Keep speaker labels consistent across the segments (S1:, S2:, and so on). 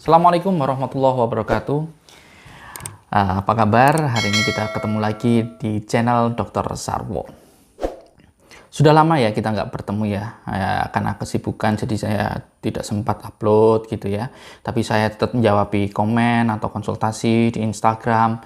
S1: Assalamualaikum warahmatullahi wabarakatuh. Apa kabar? Hari ini kita ketemu lagi di channel Dr. Sarwo. Sudah lama ya kita nggak bertemu ya, karena kesibukan jadi saya tidak sempat upload gitu ya. Tapi saya tetap menjawab komen atau konsultasi di Instagram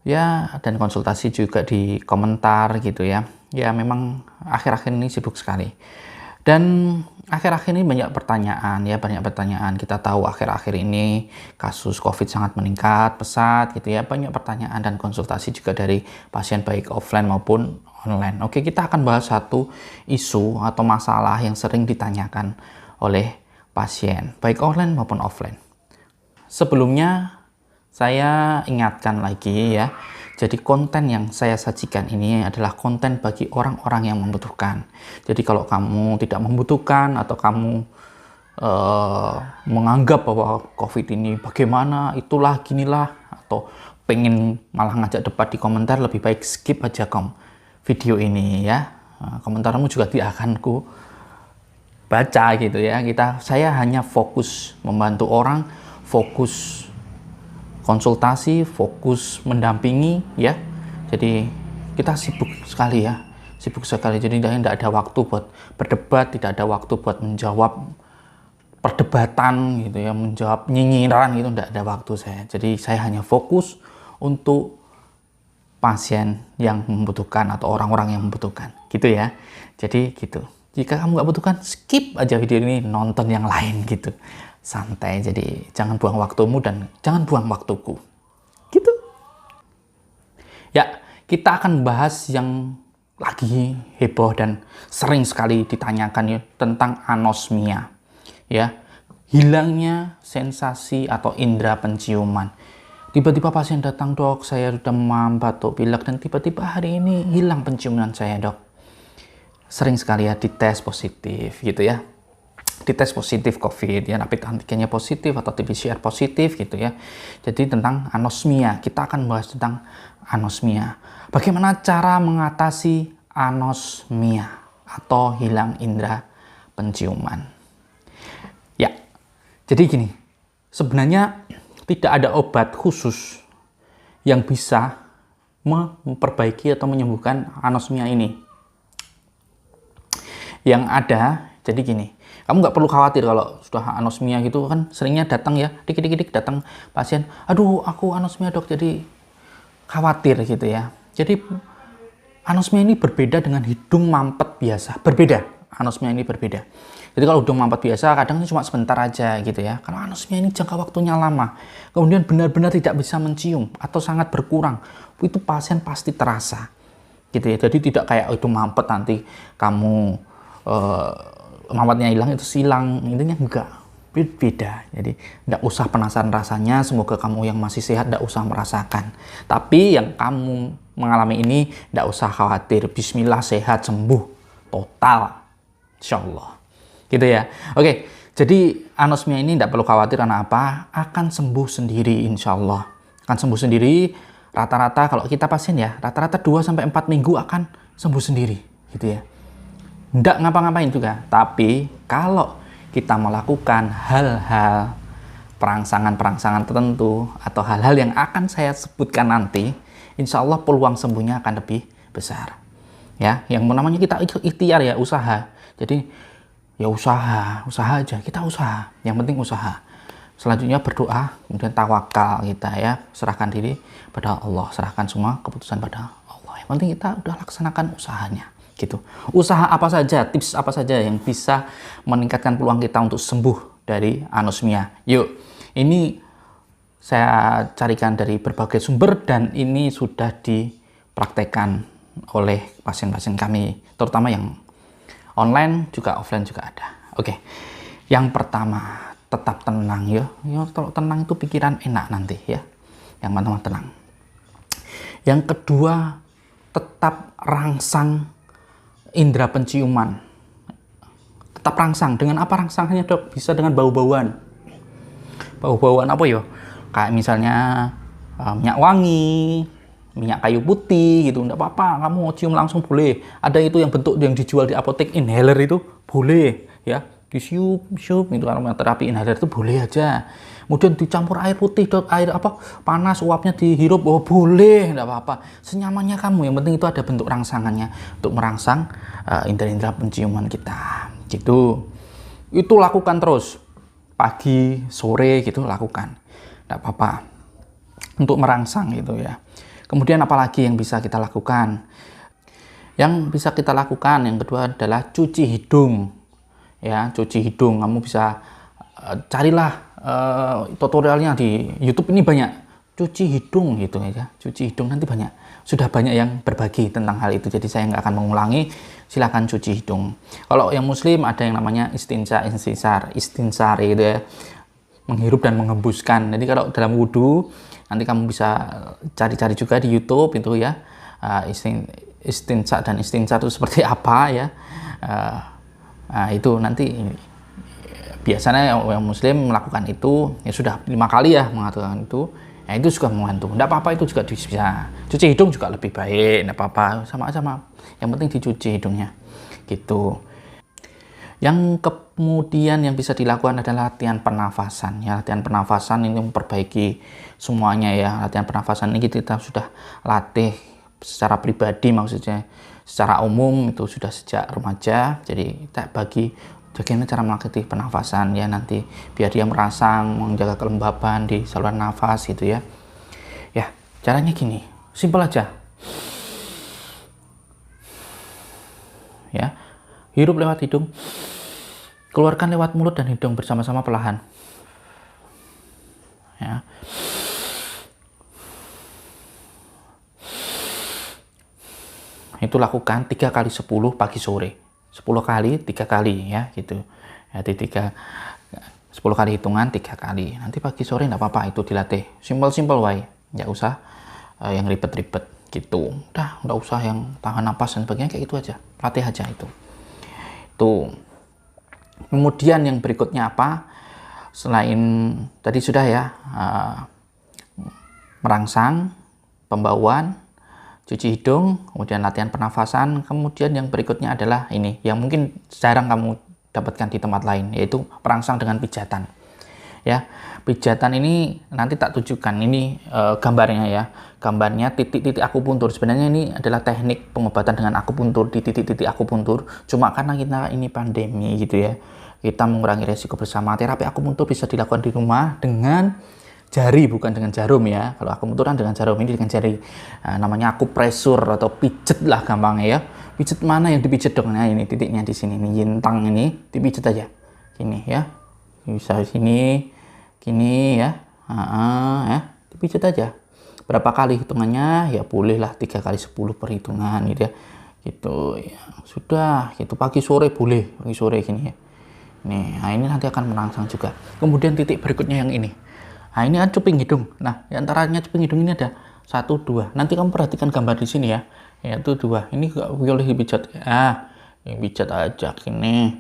S1: ya, dan konsultasi juga di komentar gitu ya. Ya memang akhir-akhir ini sibuk sekali. Dan akhir-akhir ini banyak pertanyaan. Kita tahu akhir-akhir ini kasus COVID sangat meningkat pesat gitu ya. Banyak pertanyaan dan konsultasi juga dari pasien baik offline maupun online. Oke, kita akan bahas satu isu atau masalah yang sering ditanyakan oleh pasien baik online maupun offline. Sebelumnya saya ingatkan lagi ya. Jadi konten yang saya sajikan ini adalah konten bagi orang-orang yang membutuhkan. Jadi kalau kamu tidak membutuhkan atau kamu menganggap bahwa COVID ini bagaimana, itulah, ginilah, atau pengen malah ngajak debat di komentar, lebih baik skip aja video ini ya. Komentarmu juga tidak akan ku baca gitu ya. Saya hanya fokus membantu orang, fokus konsultasi, fokus mendampingi ya. Jadi kita sibuk sekali. Jadi tidak ada waktu buat berdebat, tidak ada waktu buat menjawab perdebatan gitu ya, menjawab nyinyiran gitu, tidak ada waktu saya. Jadi saya hanya fokus untuk pasien yang membutuhkan atau orang-orang yang membutuhkan gitu ya. Jadi gitu. Jika kamu nggak butuhkan, skip aja video ini, nonton yang lain gitu. Santai, jadi jangan buang waktumu dan jangan buang waktuku gitu ya. Kita akan bahas yang lagi heboh dan sering sekali ditanyakan ya, tentang anosmia ya, hilangnya sensasi atau indera penciuman. Tiba-tiba pasien datang, dok saya sudah demam, batuk, pilek, dan tiba-tiba hari ini hilang penciuman saya, dok. Sering sekali ya dites positif gitu ya, dites positif COVID ya, rapid antigennya positif atau PCR positif gitu ya. Jadi tentang anosmia, kita akan bahas tentang anosmia. Bagaimana cara mengatasi anosmia atau hilang indera penciuman? Ya, jadi gini, sebenarnya tidak ada obat khusus yang bisa memperbaiki atau menyembuhkan anosmia ini. Yang ada, jadi gini, kamu nggak perlu khawatir kalau sudah anosmia gitu kan, seringnya datang ya, dikit-dikit datang pasien, aduh aku anosmia dok, jadi khawatir gitu ya. Jadi anosmia ini berbeda dengan hidung mampet biasa, berbeda. Anosmia ini berbeda. Jadi kalau hidung mampet biasa kadang cuma sebentar aja gitu ya. Kalau anosmia ini jangka waktunya lama, kemudian benar-benar tidak bisa mencium atau sangat berkurang, itu pasien pasti terasa gitu ya. Jadi tidak kayak hidung mampet nanti kamu mampetnya hilang itu hilang, intinya enggak, beda. Jadi enggak usah penasaran rasanya, semoga kamu yang masih sehat enggak usah merasakan. Tapi yang kamu mengalami ini enggak usah khawatir, bismillah, sehat, sembuh total insyaallah gitu ya. Oke, jadi anosmia ini enggak perlu khawatir karena apa, akan sembuh sendiri insyaallah, akan sembuh sendiri. Rata-rata kalau kita pasien ya, rata-rata 2-4 minggu akan sembuh sendiri gitu ya. Nggak ngapa-ngapain juga, tapi kalau kita melakukan hal-hal perangsangan tertentu atau hal-hal yang akan saya sebutkan nanti, insya Allah peluang sembuhnya akan lebih besar ya. Yang namanya kita ikhtiar ya, usaha. Jadi ya usaha aja, kita usaha, yang penting usaha. Selanjutnya berdoa, kemudian tawakal kita ya, serahkan diri pada Allah, serahkan semua keputusan pada Allah. Yang penting kita udah laksanakan usahanya gitu. Usaha apa saja, tips apa saja yang bisa meningkatkan peluang kita untuk sembuh dari anosmia. Yuk, ini saya carikan dari berbagai sumber dan ini sudah dipraktekkan oleh pasien-pasien kami, terutama yang online juga offline juga ada. Oke, yang pertama tetap tenang ya. Kalau tenang itu pikiran enak nanti ya. Yang pertama tenang. Yang kedua tetap rangsang indera penciuman, tetap rangsang. Dengan apa rangsangannya dok? Bisa dengan bau-bauan apa ya, kayak misalnya minyak wangi, minyak kayu putih gitu, enggak apa-apa, kamu mau cium langsung boleh. Ada itu yang bentuk yang dijual di apotek, inhaler itu boleh ya, disiup itu, aromaterapi inhaler itu boleh aja. kemudian dicampur air putih, air apa panas, uapnya dihirup, oh boleh, enggak apa-apa, senyamannya kamu, yang penting itu ada bentuk rangsangannya untuk merangsang indera-indera penciuman kita gitu. Itu lakukan terus pagi sore gitu, lakukan, enggak apa-apa untuk merangsang gitu ya. Kemudian apalagi yang bisa kita lakukan? Yang bisa kita lakukan yang kedua adalah cuci hidung ya. Cuci hidung, kamu bisa carilah tutorialnya di YouTube, ini banyak cuci hidung gitu ya. Cuci hidung nanti sudah banyak yang berbagi tentang hal itu, jadi saya nggak akan mengulangi. Silakan cuci hidung. Kalau yang muslim ada yang namanya istinsar gitu ya, menghirup dan menghembuskan. Jadi kalau dalam wudhu nanti kamu bisa cari-cari juga di YouTube itu ya, istinsar itu seperti apa ya. Itu nanti biasanya yang muslim melakukan itu ya sudah 5 kali ya mengatakan itu. Ya itu juga membantu. Enggak apa-apa, itu juga bisa. Cuci hidung juga lebih baik, enggak apa-apa, sama-sama. Yang penting dicuci hidungnya. Gitu. Yang kemudian yang bisa dilakukan adalah latihan pernafasan ya. Latihan pernafasan ini memperbaiki semuanya ya. Latihan pernafasan ini kita sudah latih secara pribadi, maksudnya secara umum itu sudah sejak remaja. Jadi kita bagaimana cara melatih pernafasan ya, nanti biar dia merangsang, menjaga kelembaban di saluran nafas gitu ya. Ya, caranya gini, simpel aja. Ya, hirup lewat hidung, keluarkan lewat mulut dan hidung bersama-sama perlahan. Ya. Itu lakukan 3 kali 10 pagi sore. 10 kali 3 kali ya gitu. Jadi 10 kali hitungan 3 kali. Nanti pagi sore enggak apa-apa, itu dilatih. Simpel wae. Enggak usah yang ribet-ribet gitu. Udah, enggak usah yang tahan napas dan sebagainya, kayak itu aja. Latih aja itu. Tuh. Kemudian yang berikutnya apa? Selain tadi sudah ya, merangsang, pembauan, cuci hidung, kemudian latihan pernafasan. Kemudian yang berikutnya adalah ini, yang mungkin jarang kamu dapatkan di tempat lain, yaitu perangsang dengan pijatan. Ya, pijatan ini nanti tak tunjukkan, ini gambarnya ya. Gambarnya titik-titik akupuntur. Sebenarnya ini adalah teknik pengobatan dengan akupuntur, di titik-titik akupuntur. Cuma karena kita ini pandemi gitu ya, kita mengurangi resiko bersama. Terapi akupuntur bisa dilakukan di rumah dengan jari, bukan dengan jarum ya. Kalau akupuntur kan dengan jarum, ini dengan jari. Namanya akupresur atau pijet lah gampangnya ya. Pijet mana yang dipijet dong? Nah ini titiknya di sini, ini yintang ini dipijet aja. Gini ya. Bisa sini, gini ya. Ya, dipijet aja. Berapa kali hitungannya? Ya bolehlah 3 kali 10 perhitungan gitu ya. Gitu ya. Sudah, gitu pagi sore boleh, pagi sore gini ya. Nih, nah ini nanti akan merangsang juga. Kemudian titik berikutnya yang ini. Nah ini kan cuping hidung. Nah di antaranya cuping hidung ini ada 1, 2. Nanti kamu perhatikan gambar di sini ya. Yaitu 2. Ini gak boleh dipijat. Yang pijat aja gini.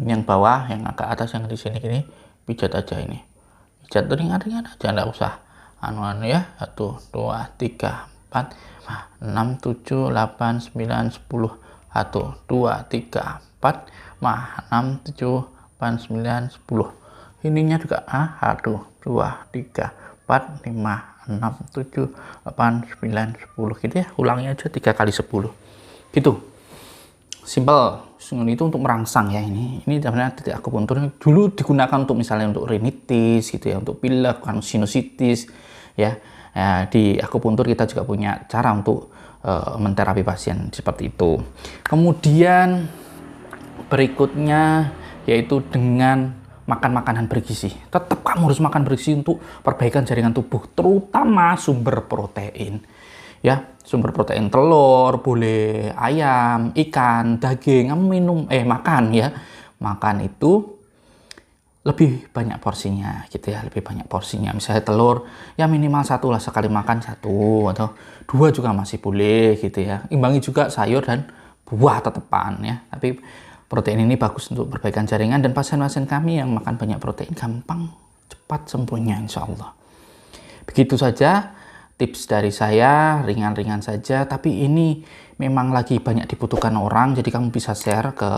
S1: Yang bawah, yang agak atas, yang di sini gini, pijat aja ini. Pijat ringan-ringan aja, enggak usah anu ya. 1, 2, 3, 4, 6, 7, 8, 9, 10. 1, 2, 3, 4, 5, 6, 7, 8, 9, 10. Ininya juga 1, 2, 3, 4, 5, 6, 7, 8, 9, 10 gitu ya. Ulangi aja 3 kali 10 gitu. Simpel. Itu untuk merangsang ya. Ini sebenarnya titik akupuntur dulu digunakan untuk misalnya untuk rinitis gitu ya, untuk pilek, sinusitis ya. Di akupuntur kita juga punya cara untuk menterapi pasien seperti itu. Kemudian berikutnya yaitu dengan makan makanan bergizi. Tetap kamu harus makan bergizi untuk perbaikan jaringan tubuh, terutama sumber protein. Ya, sumber protein telur, boleh ayam, ikan, daging, kamu makan ya. Makan itu lebih banyak porsinya gitu ya, lebih banyak porsinya. Misalnya telur ya minimal 1 lah, sekali makan 1 atau 2 juga masih boleh gitu ya. Imbangi juga sayur dan buah tetepan ya. Tapi protein ini bagus untuk perbaikan jaringan, dan pasien-pasien kami yang makan banyak protein gampang cepat sembuhnya insya Allah. Begitu saja tips dari saya, ringan-ringan saja, tapi ini memang lagi banyak dibutuhkan orang, jadi kamu bisa share ke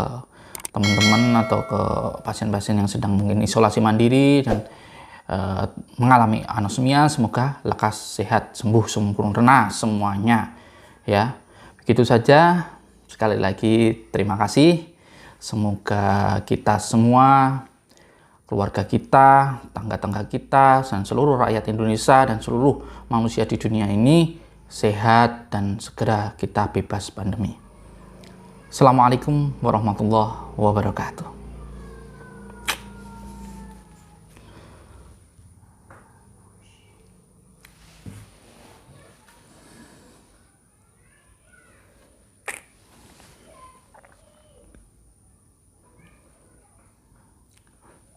S1: teman-teman atau ke pasien-pasien yang sedang mungkin isolasi mandiri dan mengalami anosmia, semoga lekas sehat, sembuh sempurna semuanya ya. Begitu saja, sekali lagi terima kasih. Semoga kita semua, keluarga kita, tangga-tangga kita, dan seluruh rakyat Indonesia dan seluruh manusia di dunia ini sehat dan segera kita bebas pandemi. Assalamualaikum warahmatullahi wabarakatuh.